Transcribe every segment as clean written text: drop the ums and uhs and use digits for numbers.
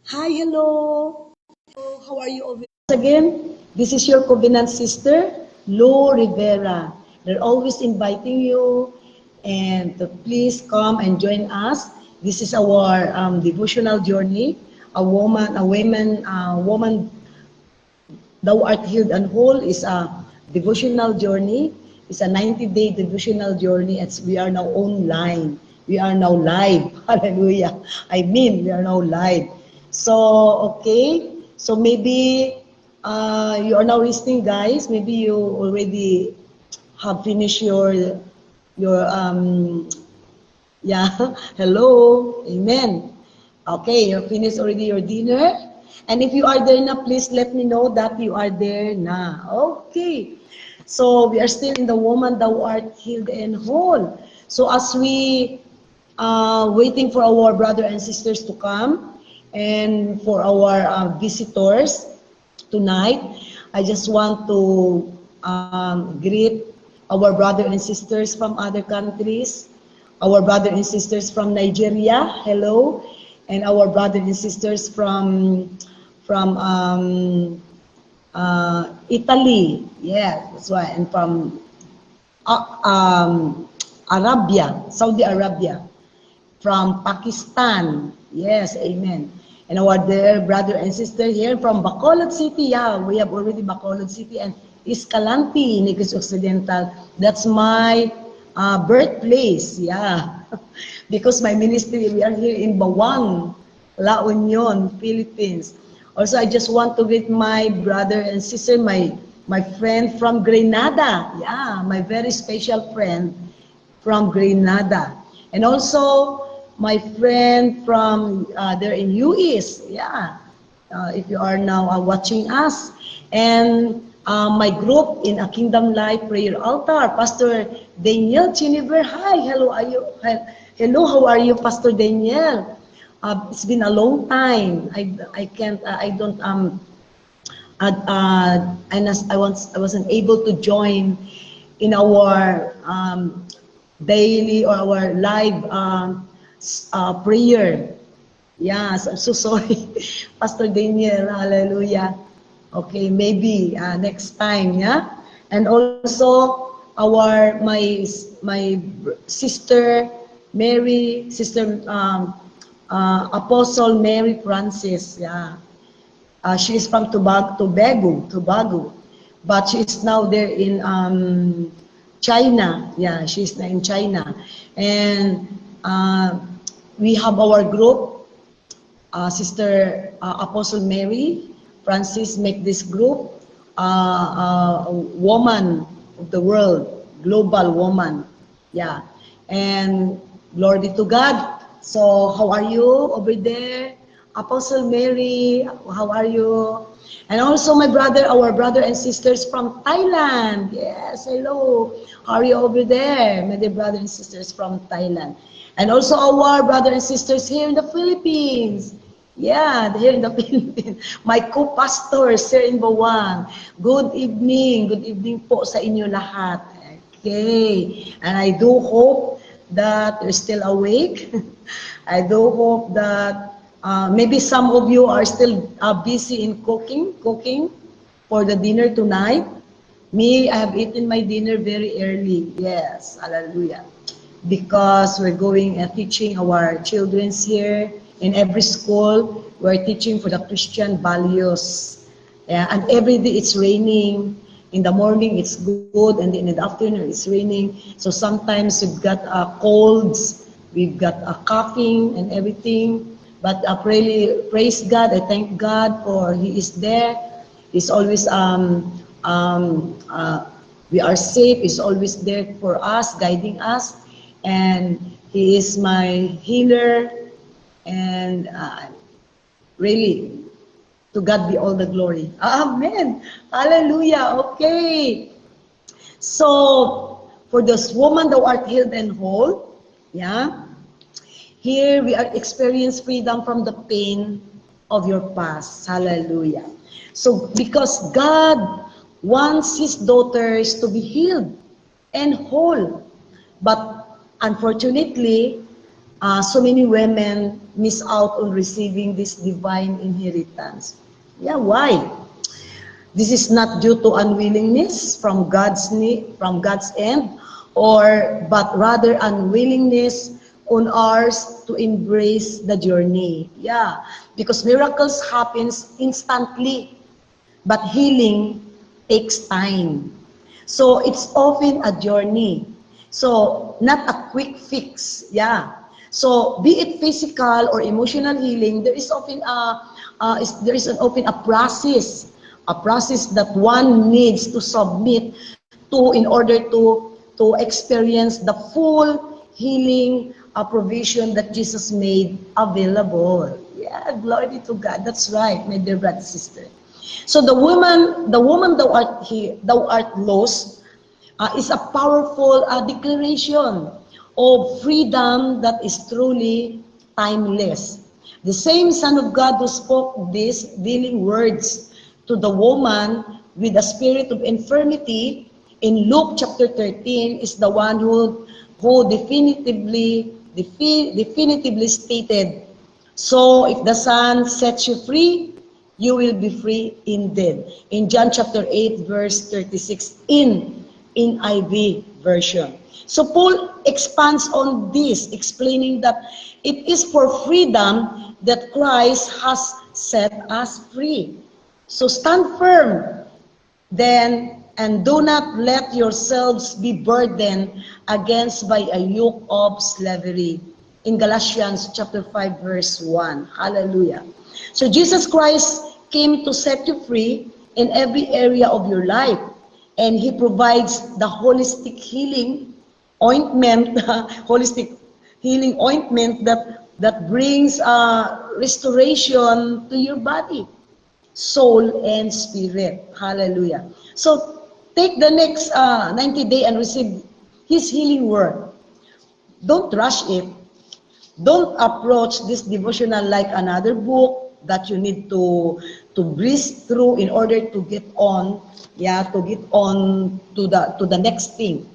Hi, hello. How are you all again? This is your covenant sister, Lo Rivera. They're always inviting you and to please come and join us. This is our devotional journey. A woman, thou art healed and whole is a devotional journey. It's a 90-day devotional journey. We are now online. We are now live. Hallelujah. We are now live. So, okay. So maybe you are now listening, guys. Maybe you already have finished your yeah. Hello. Amen. Okay, you finished already your dinner. And if you are there now, please let me know that you are there now. Okay. So we are still in the woman thou art healed and whole. So as we waiting for our brother and sisters to come and for our visitors tonight, I just want to greet our brother and sisters from other countries, our brother and sisters from Nigeria, hello, and our brother and sisters from Italy, yeah, that's why, and from Arabia, Saudi Arabia, from Pakistan, yes, amen. And our dear brother and sister here from Bacolod City, yeah, we have already Bacolod City and Escalante, Negros Occidental. That's my birthplace, yeah. Because my ministry, we are here in Bawang, La Union, Philippines. Also, I just want to greet my brother and sister, my friend from Grenada. Yeah, my very special friend from Grenada. And also, my friend from there in US. Yeah, if you are now watching us. And my group in a Kingdom Life Prayer Altar, Pastor Daniel Chiniver. Hi, hello, are you? Hello, how are you, Pastor Daniel? It's been a long time. I can't I don't I wasn't able to join in our daily or our live prayer. Yes, I'm so sorry, Pastor Daniel. Hallelujah. Okay, maybe next time, yeah. And also my sister Mary, sister Apostle Mary Francis, yeah. She is from Tobago, but she is now there in China. Yeah, she's now in China, and we have our group. Sister Apostle Mary Francis make this group, woman of the world, global woman. Yeah, and glory be to God. So how are you over there? Apostle Mary, how are you? And also our brother and sisters from Thailand. Yes, hello. How are you over there? My dear brothers and sisters from Thailand. And also our brothers and sisters here in the Philippines. Yeah, here in the Philippines. My co-pastors here in Bawang. Good evening. Good evening po sa inyo lahat. Okay. And I do hope that you're still awake. I do hope that maybe some of you are still busy in cooking for the dinner tonight. Me, I have eaten my dinner very early. Yes, hallelujah. Because we're going and teaching our children here in every school. We're teaching for the Christian values. Yeah, and every day it's raining. In the morning it's good, and then in the afternoon it's raining. So sometimes we've got colds, we've got coughing and everything. But really, praise God, I thank God for He is there. He's always we are safe. He's always there for us, guiding us, and He is my healer. And really, to God be all the glory. Amen. Hallelujah. Okay. So, for this woman, thou art healed and whole. Yeah. Here we are experience freedom from the pain of your past. Hallelujah. So, because God wants His daughters to be healed and whole. But unfortunately, so many women miss out on receiving this divine inheritance. Yeah, why? This is not due to unwillingness from from God's end, or but rather unwillingness on ours to embrace the journey. Yeah, because miracles happens instantly, but healing takes time. So it's often a journey. So not a quick fix. Yeah. So be it physical or emotional healing, there is often there is an often a process that one needs to submit to in order to experience the full healing provision that Jesus made available. Yeah, glory be to God. That's right, my dear brother sister. So the woman thou art here, thou art lost, is a powerful declaration of freedom that is truly timeless. The same Son of God who spoke these dealing words to the woman with a spirit of infirmity in Luke chapter 13 is the one who definitively stated, so if the Son sets you free, you will be free indeed. In John chapter 8, verse 36, in NIV version. So Paul expands on this, explaining that it is for freedom that Christ has set us free. So stand firm then, and do not let yourselves be burdened against by a yoke of slavery. In Galatians chapter 5 verse 1. Hallelujah. So Jesus Christ came to set you free in every area of your life, and He provides the holistic healing ointment, holistic healing ointment that brings restoration to your body, soul, and spirit. Hallelujah. So take the next 90 days and receive His healing word. Don't rush it. Don't approach this devotional like another book that you need to breeze through in order to get on, to the next thing.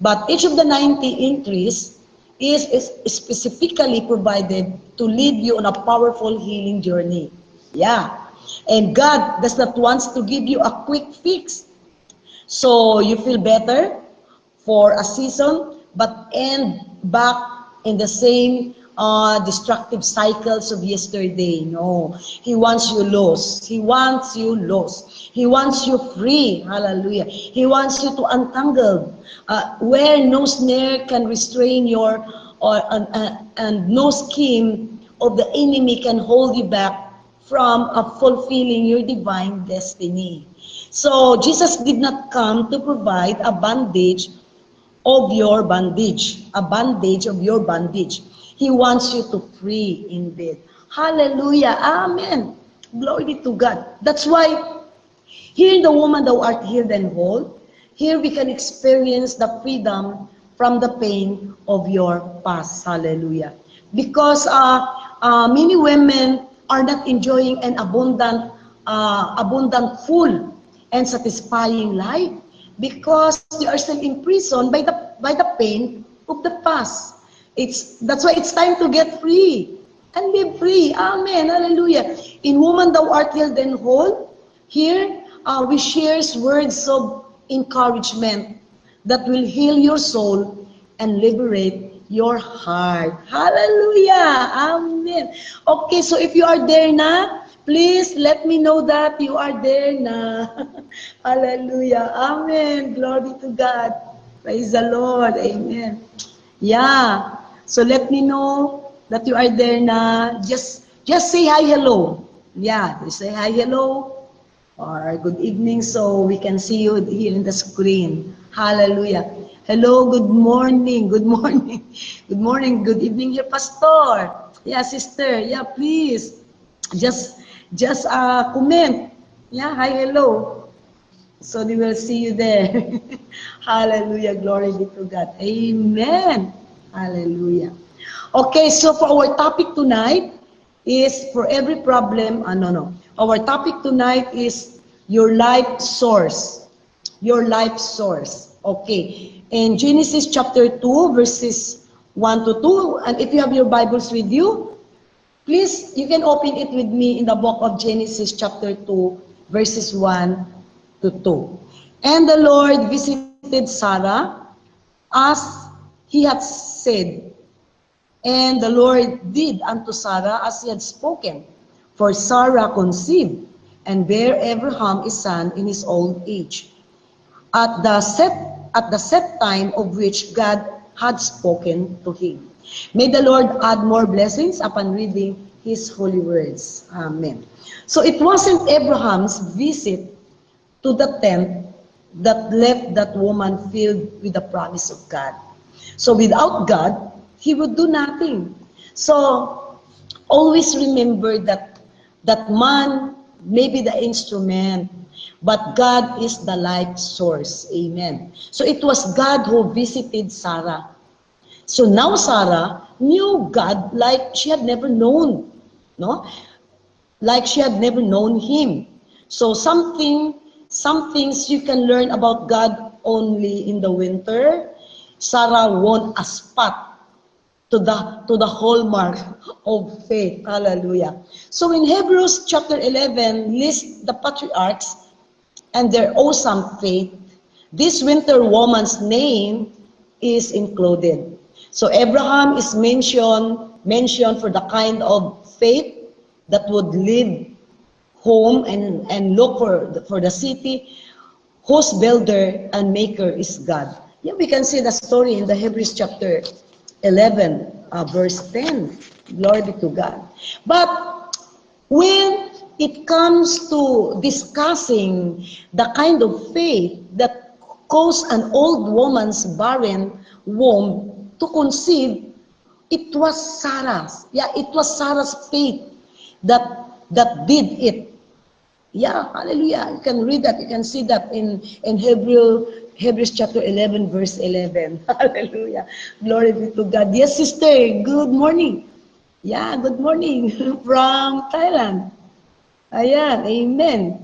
But each of the 90 entries is specifically provided to lead you on a powerful healing journey. Yeah. And God does not want to give you a quick fix. So you feel better for a season, but end back in the same destructive cycles of yesterday. No, He wants you lost. He wants you lost. He wants you free. Hallelujah. He wants you to untangle where no snare can restrain your, and no scheme of the enemy can hold you back from fulfilling your divine destiny. So Jesus did not come to provide a bandage of your bondage, a bandage of your bondage. He wants you to free indeed. Hallelujah. Amen. Glory be to God. That's why here in the woman thou art healed and whole, here we can experience the freedom from the pain of your past. Hallelujah. Because many women are not enjoying an abundant, full, and satisfying life because they are still imprisoned by the pain of the past. That's why it's time to get free and live free. Amen. Hallelujah. In Woman Thou Art Healed and Whole, here we share words of encouragement that will heal your soul and liberate your heart. Hallelujah. Amen. Okay, so if you are there na, please let me know that you are there na. Hallelujah. Amen. Glory to God. Praise the Lord. Amen. Yeah. So let me know that you are there na. Just say hi, hello. Yeah, just say hi, hello, or good evening so we can see you here in the screen. Hallelujah. Hello, good morning, good morning, good morning, good evening here, Pastor. Yeah, sister, yeah, please, just comment. Yeah, hi, hello. So we will see you there. Hallelujah, glory be to God. Amen. Hallelujah. Okay, so for our topic tonight is for every problem, no. Our topic tonight is your life source. Your life source. Okay. In Genesis chapter 2, verses 1 to 2. And if you have your Bibles with you, please, you can open it with me in the book of Genesis chapter 2, verses 1 to 2. And the Lord visited Sarah as he had said, and the Lord did unto Sarah as he had spoken. For Sarah conceived, and bare Abraham a son in his old age, at the set time of which God had spoken to him. May the Lord add more blessings upon reading his holy words. Amen. So it wasn't Abraham's visit to the tent that left that woman filled with the promise of God. So without God, he would do nothing. So always remember that man may be the instrument, but God is the life source. Amen. So it was God who visited Sarah. So now Sarah knew God like she had never known, no? Like she had never known him. So some things you can learn about God only in the winter. Sarah won a spot to the hallmark of faith. Hallelujah. So in Hebrews chapter 11 lists the patriarchs and their awesome faith. This winter woman's name is included. So Abraham is mentioned for the kind of faith that would leave home and look for the city whose builder and maker is God. Yeah, we can see the story in the Hebrews chapter 11, verse 10. Glory be to God. But when it comes to discussing the kind of faith that caused an old woman's barren womb to conceive, it was Sarah's. Yeah, it was Sarah's faith that did it. Yeah, hallelujah. You can read that. You can see that in Hebrews chapter 11, verse 11. Hallelujah. Glory be to God. Yes, sister. Good morning. Yeah, good morning from Thailand. Ayan, amen.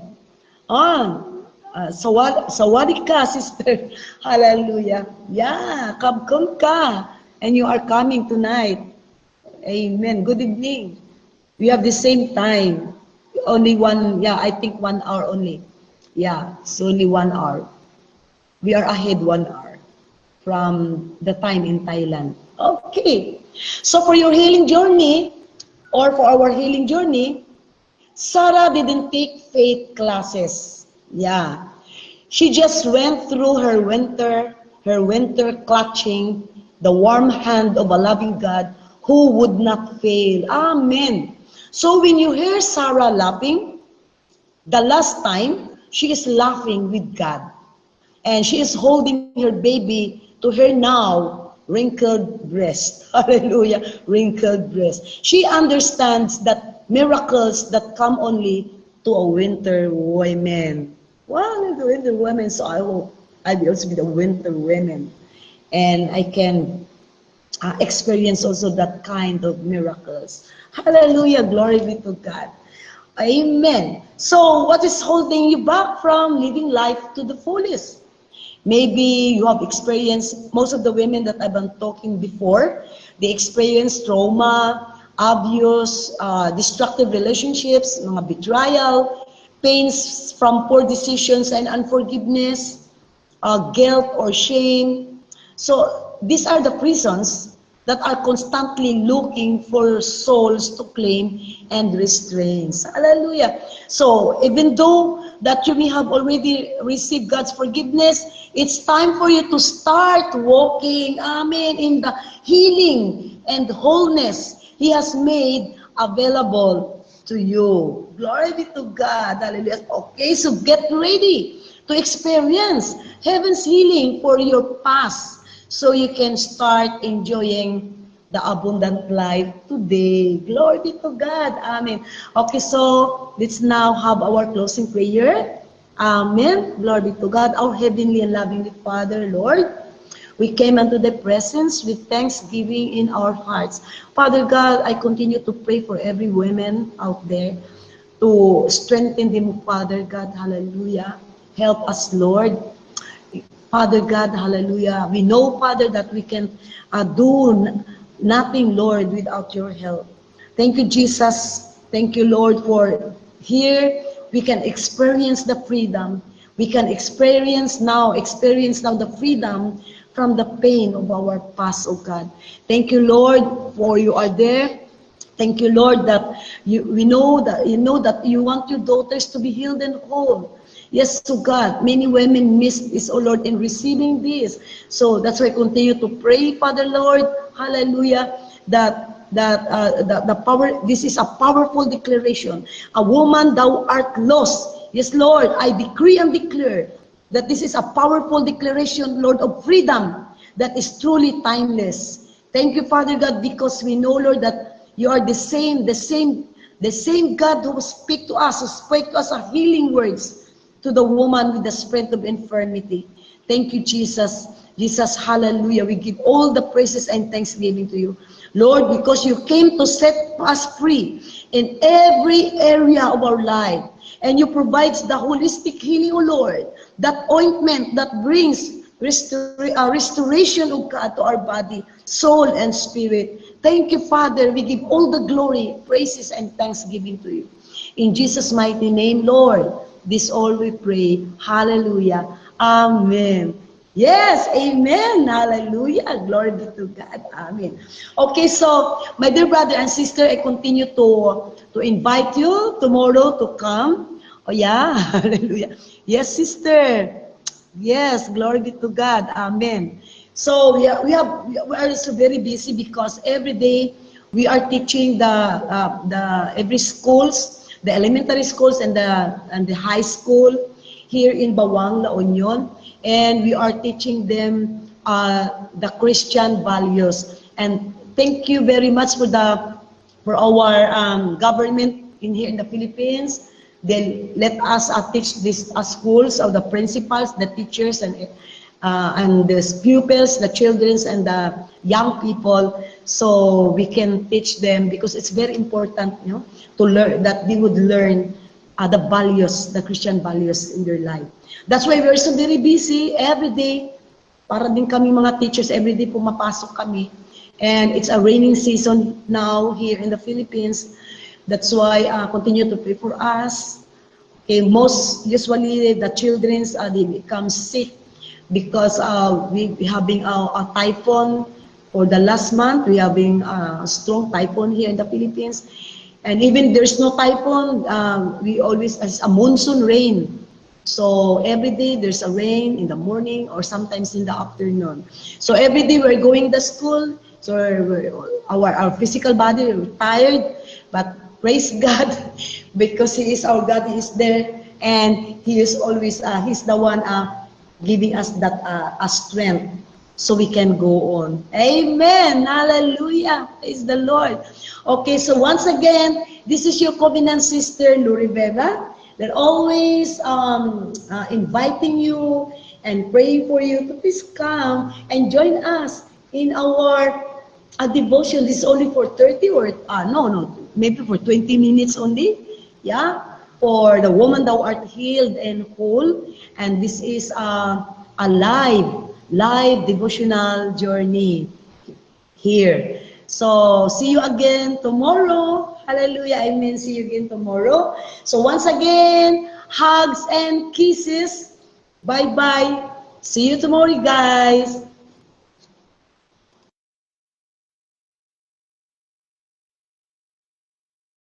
On. Sawadi ka, sister. Hallelujah. Yeah, come ka. And you are coming tonight. Amen. Good evening. We have the same time. Only I think 1 hour only. Yeah, it's only 1 hour. We are ahead 1 hour from the time in Thailand. Okay. So for your healing journey, or for our healing journey, Sarah didn't take faith classes. Yeah. She just went through her winter clutching the warm hand of a loving God who would not fail. Amen. So when you hear Sarah laughing, the last time, she is laughing with God. And she is holding her baby to her now wrinkled breast. Hallelujah, wrinkled breast. She understands that miracles that come only to a winter woman. Well, the winter woman, so I will also be the winter woman. And I can experience also that kind of miracles. Hallelujah, glory be to God. Amen. So what is holding you back from living life to the fullest? Maybe you have experienced, most of the women that I've been talking before, they experience trauma, abuse, destructive relationships, mga betrayal, pains from poor decisions and unforgiveness, guilt or shame. So these are the prisons that are constantly looking for souls to claim and restrain. Hallelujah. So even though that you may have already received God's forgiveness, it's time for you to start walking, amen, in the healing and wholeness He has made available to you. Glory be to God. Hallelujah. Okay, so get ready to experience heaven's healing for your past, so you can start enjoying the abundant life today. Glory be to God. Amen. Okay, so let's now have our closing prayer. Amen. Glory be to God. Our heavenly and loving Father, Lord, we came unto the presence with thanksgiving in our hearts. Father God, I continue to pray for every woman out there to strengthen them, Father God. Hallelujah. Help us, Lord. Father God, hallelujah. We know, Father, that we can do nothing, Lord, without your help. Thank you, Jesus. Thank you, Lord, for here we can experience the freedom. We can experience now the freedom from the pain of our past, oh God. Thank you, Lord, for you are there. Thank you, Lord, that we know that you know that you want your daughters to be healed and whole. Yes, to God, many women miss this, oh Lord, in receiving this. So that's why I continue to pray, Father Lord, hallelujah, that the power, this is a powerful declaration. A woman, thou art lost. Yes, Lord, I decree and declare that this is a powerful declaration, Lord, of freedom that is truly timeless. Thank you, Father God, because we know, Lord, that you are the same God who speak to us, who spoke to us a healing words to the woman with the spirit of infirmity. Thank you, Jesus. Jesus, hallelujah. We give all the praises and thanksgiving to you. Lord, because you came to set us free in every area of our life. And you provide the holistic healing, O Lord. That ointment that brings restoration, O God, to our body, soul, and spirit. Thank you, Father. We give all the glory, praises, and thanksgiving to you. In Jesus' mighty name, Lord, this all we pray. Hallelujah. Amen. Yes, amen. Hallelujah. Glory be to God. Amen. Okay, so my dear brother and sister, I continue to invite you tomorrow to come. Oh yeah, hallelujah. Yes, sister. Yes, glory be to God. Amen. So we are so very busy because every day we are teaching the every schools, the elementary schools and the high school here in Bawang, La Union, and we are teaching them the Christian values. And thank you very much for our government in here in the Philippines. They let us teach these schools of the principals, the teachers, and the pupils, the children, and the young people, so we can teach them because it's very important, you know, to learn that they would learn the values, the Christian values in their life. That's why we're so very busy every day. Para din kami mga teachers, every day pumapasok kami. And it's a raining season now here in the Philippines. That's why continue to pray for us. Okay, most usually the children's they become sick because we having a typhoon for the last month. We having a strong typhoon here in the Philippines, and even there's no typhoon, we always has a monsoon rain. So every day there's a rain in the morning or sometimes in the afternoon. So every day we're going to school. So our physical body, we're tired, but praise God because He is our God. He is there, and He is always He's the one giving us that strength so we can go on. Amen. Hallelujah. Praise the Lord. Okay, so once again, this is your covenant sister, Lou Rivera. They're always inviting you and praying for you to please come and join us in our devotion. This is only for 30 or, maybe for 20 minutes only. Yeah, for the woman thou art healed and whole. And this is a live devotional journey here. So, see you again tomorrow. Hallelujah. Amen. See you again tomorrow. So, once again, hugs and kisses. Bye-bye. See you tomorrow, guys.